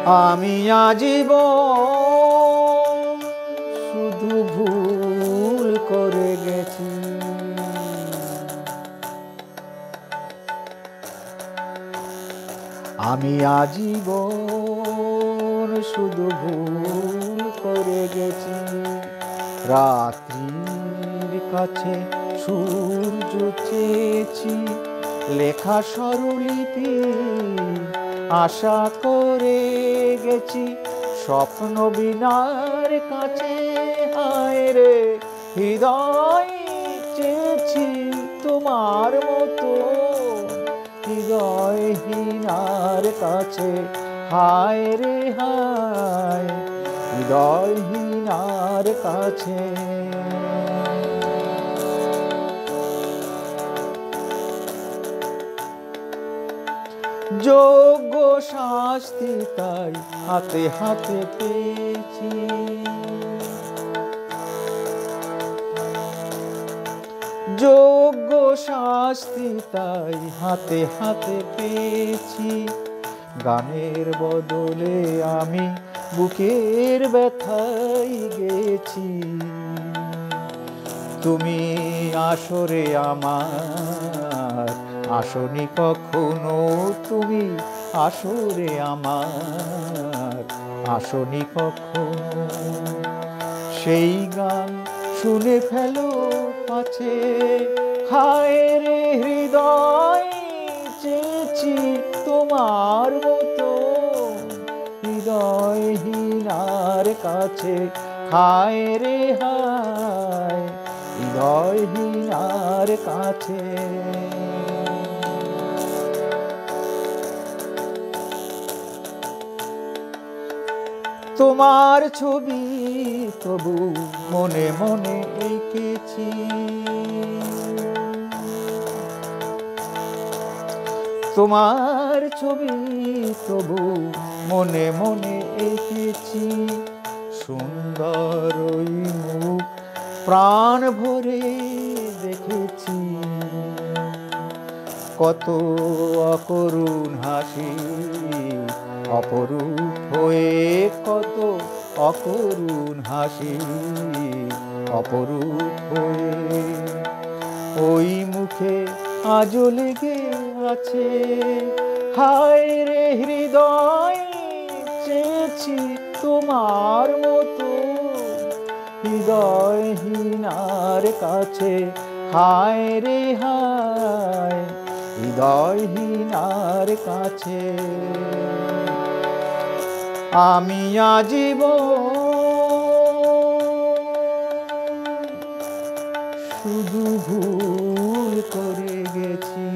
আমি আজীবন শুধু ভুল করে গেছি। আমি আজীবন শুধু ভুল করে গেছি। রাত্রির কাছে সূর্য চেয়েছি, লেখা স্বরলিপি আশা করে গেছি। স্বপ্ন বীণার কাছে হায় রে হৃদয় চেয়েছি তোমার মতো। হৃদয়হীনার কাছে হায় রে হায়, হৃদয়হীনার কাছে। যোগ্য শাস্তি তাই হাতে হাতে পেয়েছি, যোগ্য শাস্তি তাই হাতে হাতে পেয়েছি। গানের বদলে আমি বুকের ব্যথাই গেছি। তুমি আসরে আমার আসনি কখনো, তুমি আসরে আমার আসনি কখনো। সেই গান শুনে ফেলো পাছে, হায় রে হৃদয় চেয়েছি তোমার মতো। হৃদয়হীনার কাছে হায় রে হায়, হৃদয়হীনার কাছে। তোমার ছবি তবু মনে মনে এঁকেছি, তোমার ছবি তবু মনে মনে এঁকেছি। সুন্দর ওই মুখ প্রাণ ভরে দেখেছি, কত অকরুণ হাসি অপরূপ হয়ে, কত অকরুণ হাসি অপরূপ হয়ে। ওই মুখে আজও লেগে আছে, হায় রে হৃদয় চেয়েছি তোমার মতো। হৃদয়হীনার কাছে হায় রে হায়, হৃদয়হীনার কাছে। আমি আজীবন শুধু ভুল করে গেছি।